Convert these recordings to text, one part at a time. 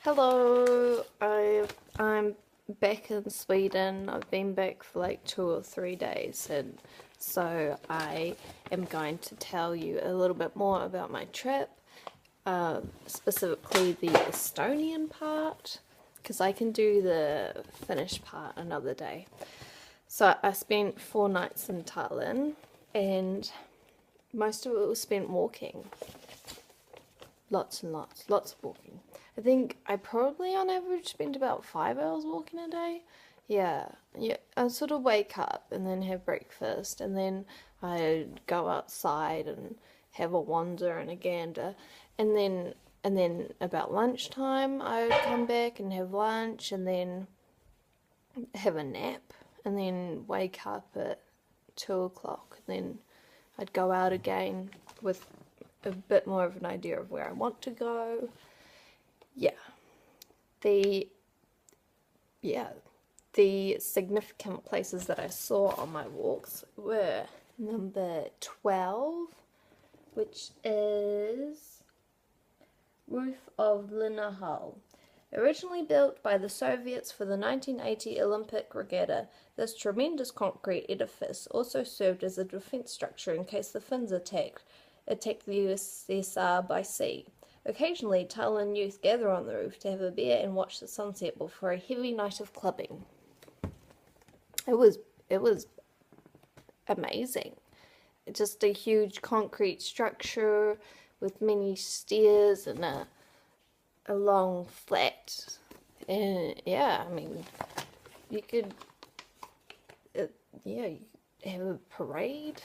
Hello, I'm back in Sweden. I've been back for like 2 or 3 days, and so I am going to tell you a little bit more about my trip, specifically the Estonian part, because I can do the Finnish part another day. So I spent 4 nights in Tallinn, and most of it was spent walking. Lots and lots of walking. I think I probably on average spend about 5 hours walking a day. Yeah. I sort of wake up and then have breakfast, and then I'd go outside and have a wander and a gander, and then about lunchtime I would come back and have lunch, and then have a nap, and then wake up at 2 o'clock, and then I'd go out again with a bit more of an idea of where I want to go. Yeah. The the significant places that I saw on my walks were number 12, which is Roof of Linnahall. Originally built by the Soviets for the 1980 Olympic regatta, this tremendous concrete edifice also served as a defense structure in case the Finns attacked the USSR by sea. Occasionally, Tallinn youth gather on the roof to have a beer and watch the sunset before a heavy night of clubbing. It was amazing. Just a huge concrete structure with many stairs and a long flat. And yeah, I mean, you could you have a parade.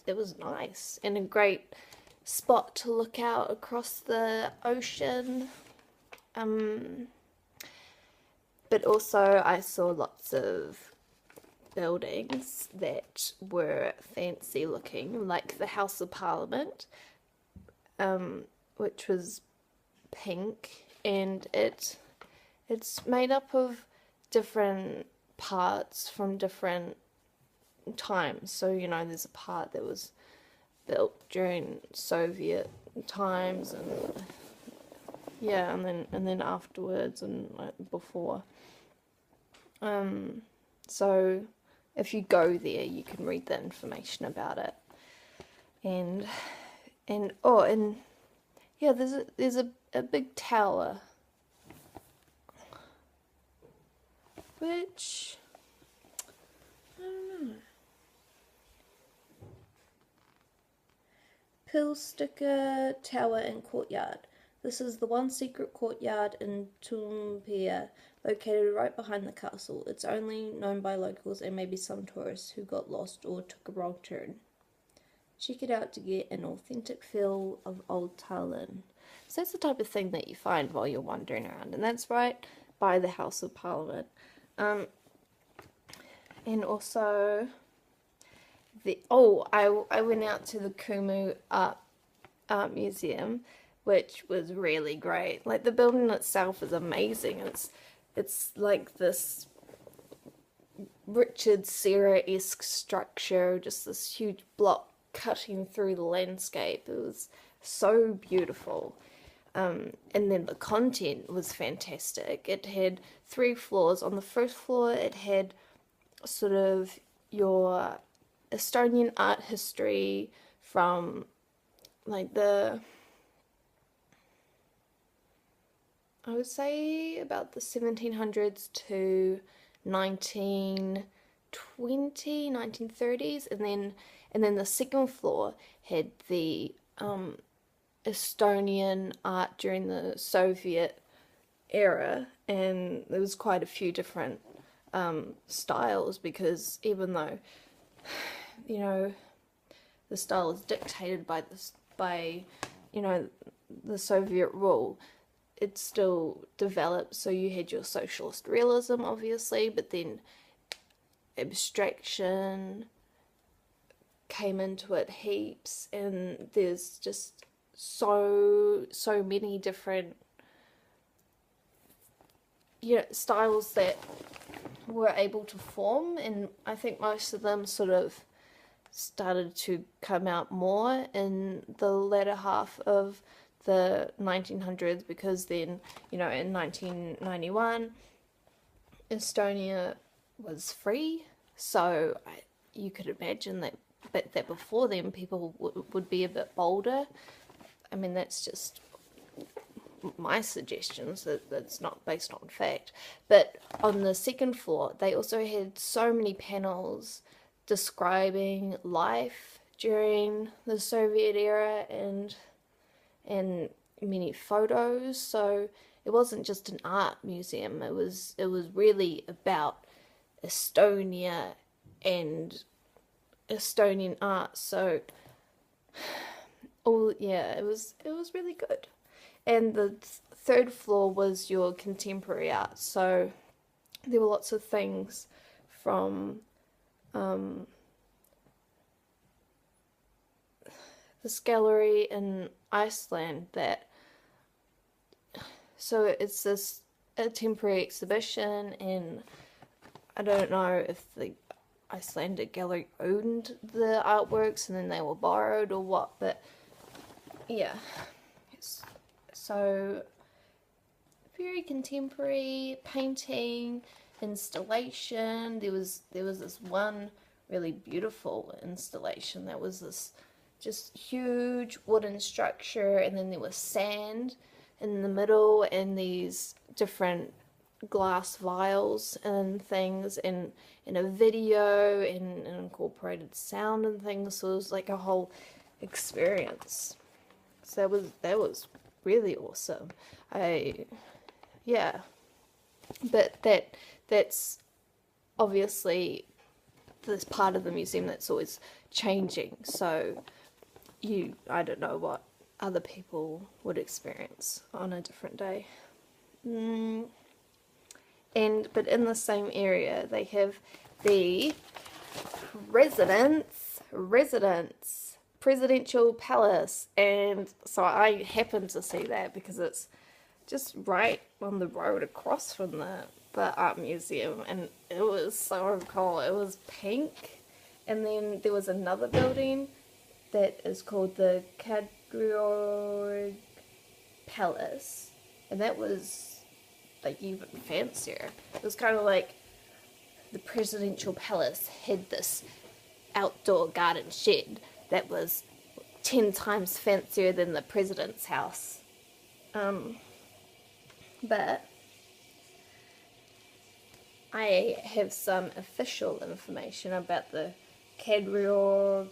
It was nice, and a great spot to look out across the ocean. But also I saw lots of buildings that were fancy looking, like the House of Parliament, which was pink, and it's made up of different parts from different times. So, there's a part that was built during Soviet times, and yeah, and then afterwards, and before. So if you go there, you can read the information about it, and yeah, there's a big tower, which I don't know. Pilsticker Tower and Courtyard. This is the one secret courtyard in Tumpia, located right behind the castle. It's only known by locals and maybe some tourists who got lost or took a wrong turn. Check it out to get an authentic feel of old Tallinn. So that's the type of thing that you find while you're wandering around, and that's right by the House of Parliament. And also I went out to the Kumu Art Museum, which was really great. Like, the building itself is amazing. It's like this Richard Serra-esque structure, just this huge block cutting through the landscape. It was so beautiful. And then the content was fantastic. It had 3 floors. On the first floor, it had sort of your Estonian art history from like I would say about the 1700s to 1930s, and then the second floor had the Estonian art during the Soviet era, and there was quite a few different styles, because even though the style is dictated by the Soviet rule, it still developed. So you had your socialist realism, obviously, but then abstraction came into it heaps, and there's just so many different styles that were able to form, and I think most of them sort of started to come out more in the latter half of the 1900s, because then, you know, in 1991 Estonia was free, so you could imagine that before then people would be a bit bolder. I mean, that's just my suggestions, that's not based on fact. But on the second floor they also had so many panels describing life during the Soviet era, and many photos. So it wasn't just an art museum, it was really about Estonia and Estonian art. So it was really good. And the third floor was your contemporary art. So there were lots of things from this gallery in Iceland so it's a temporary exhibition, and I don't know if the Icelandic gallery owned the artworks and then they were borrowed or what, but yeah. So very contemporary painting, installation. There was this one really beautiful installation that was this just huge wooden structure, and then there was sand in the middle and these different glass vials and things, and in a video and incorporated sound and things. So it was like a whole experience. So that was really awesome. But that's obviously this part of the museum that's always changing. So I don't know what other people would experience on a different day. But in the same area they have the presidential palace, and so I happened to see that because it's just right on the road across from the art museum, and it was so cool. It was pink, and then there was another building that is called the Cadreorg Palace, and that was like even fancier. It was kind of like the presidential palace had this outdoor garden shed that was 10 times fancier than the president's house. But I have some official information about the Cadreorg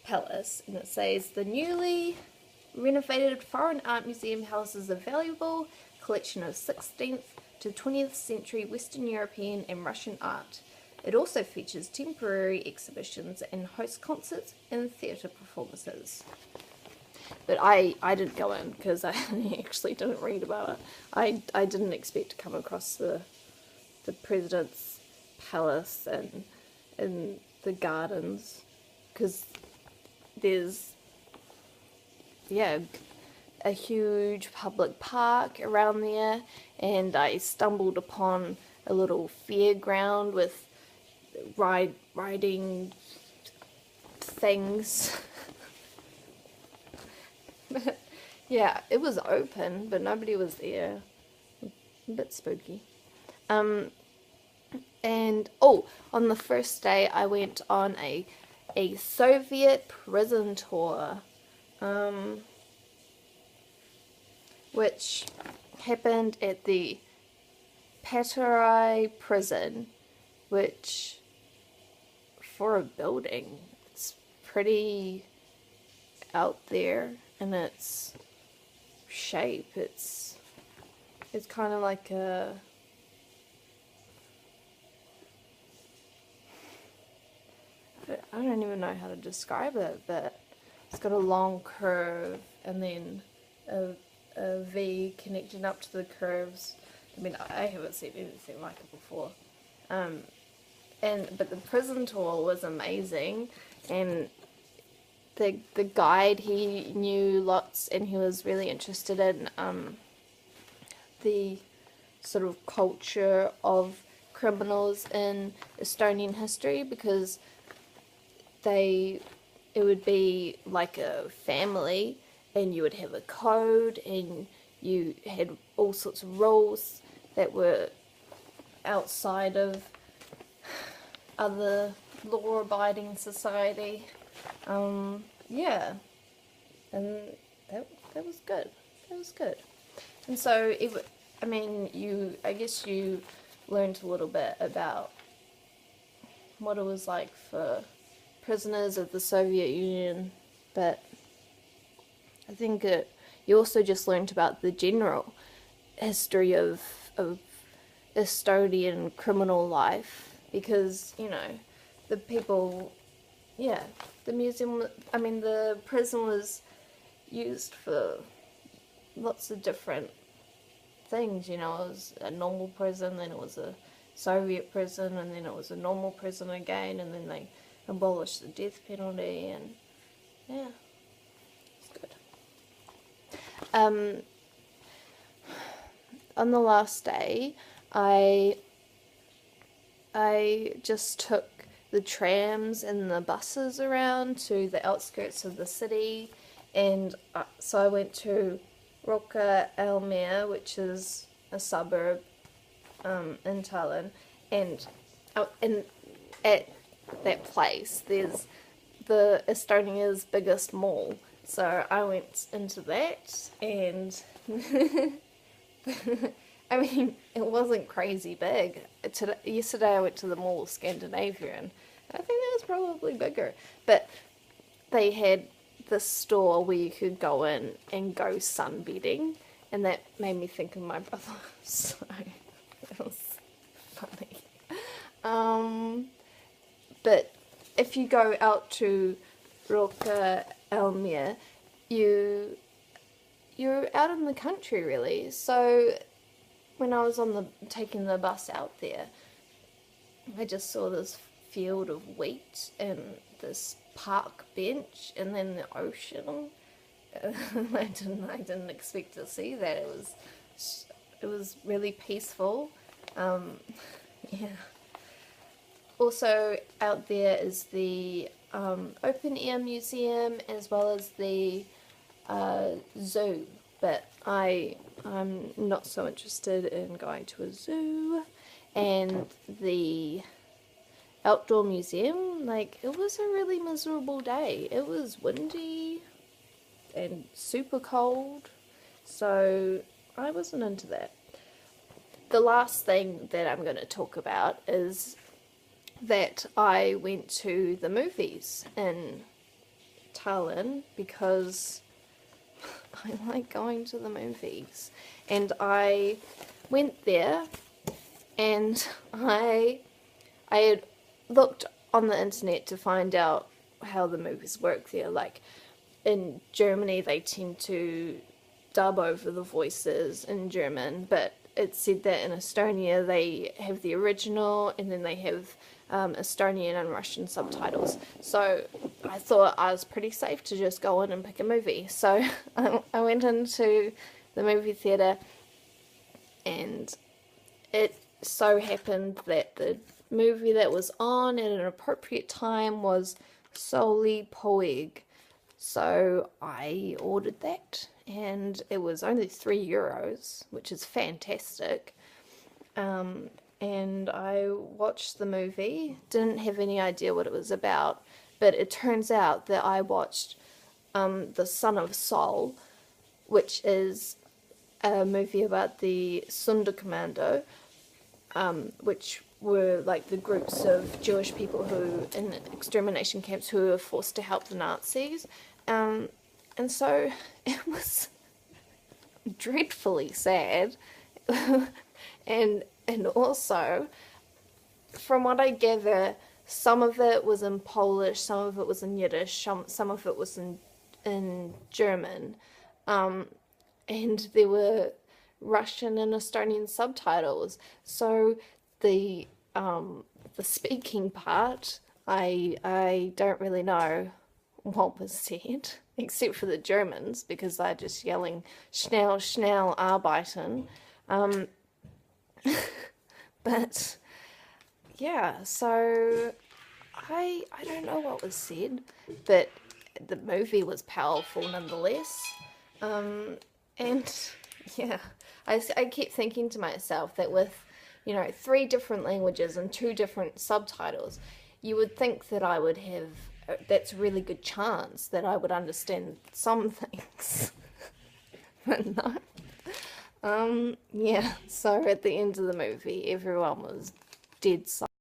Palace, and it says the newly renovated foreign art museum houses a valuable collection of 16th to 20th century Western European and Russian art. It also features temporary exhibitions and hosts concerts and theatre performances. But I didn't go in because I actually didn't read about it. I didn't expect to come across the president's palace and the gardens, because there's a huge public park around there, and I stumbled upon a little fairground with riding things. But yeah, it was open, but nobody was there. A bit spooky. And on the first day I went on a Soviet prison tour, which happened at the Paterai prison, which for a building, it's pretty out there in its shape. It's kind of like a I don't even know how to describe it, but it's got a long curve and then a V connecting up to the curves. I mean, I haven't seen anything like it before. But the prison tour was amazing, and the guide, he knew lots, and he was really interested in the sort of culture of criminals in Estonian history, because it would be like a family, and you would have a code, and you had all sorts of rules that were outside of other law-abiding society. Yeah, and that was good. That was good. And so, I mean, I guess you learned a little bit about what it was like for prisoners of the Soviet Union, but I think you also just learned about the general history of Estonian criminal life, because, you know, the people, yeah, the museum, I mean, the prison was used for lots of different things, you know. It was a normal prison, then it was a Soviet prison, and then it was a normal prison again, and then they abolished the death penalty, and yeah, it's good. On the last day, I just took the trams and the buses around to the outskirts of the city, and so I went to Roka Almere, which is a suburb in Tallinn, and at that place there's Estonia's biggest mall. So I went into that, and I mean, it wasn't crazy big. Yesterday I went to the Mall of Scandinavia, and I think it was probably bigger. But they had this store where you could go in and go sunbathing, and that made me think of my brother. So it was funny. But if you go out to Roka Almere, you're out in the country, really. So when I was taking the bus out there, I just saw this field of wheat and this park bench, and then the ocean. I didn't expect to see that. It was really peaceful. Yeah. Also out there is the open air museum, as well as the zoo, but I'm not so interested in going to a zoo. And the outdoor museum, like, it was a really miserable day. It was windy and super cold, so I wasn't into that. The last thing that I'm going to talk about is that I went to the movies in Tallinn because I like going to the movies. And I went there, and I had looked on the internet to find out how the movies work there. Like, in Germany they tend to dub over the voices in German, but it said that in Estonia they have the original, and then they have Estonian and Russian subtitles. So I thought I was pretty safe to just go in and pick a movie. So I went into the movie theatre, and it so happened that the movie that was on at an appropriate time was Soli Poeg. So I ordered that, and it was only €3, which is fantastic. And I watched the movie, didn't have any idea what it was about, but it turns out that I watched The Son of Sol, which is a movie about the Sonderkommando, which were like the groups of Jewish people who, in extermination camps, who were forced to help the Nazis. And so it was dreadfully sad. And also, from what I gather, some of it was in Polish, some of it was in Yiddish, some of it was in German. And there were Russian and Estonian subtitles. So the speaking part, I don't really know what was said, except for the Germans, because they're just yelling "Schnell, schnell, arbeiten." But yeah, so I don't know what was said, but the movie was powerful nonetheless. And yeah, I keep thinking to myself that with, you know, 3 different languages and 2 different subtitles, you would think that I would have, that's a really good chance that I would understand some things. But no. Yeah, so at the end of the movie, everyone was dead silent.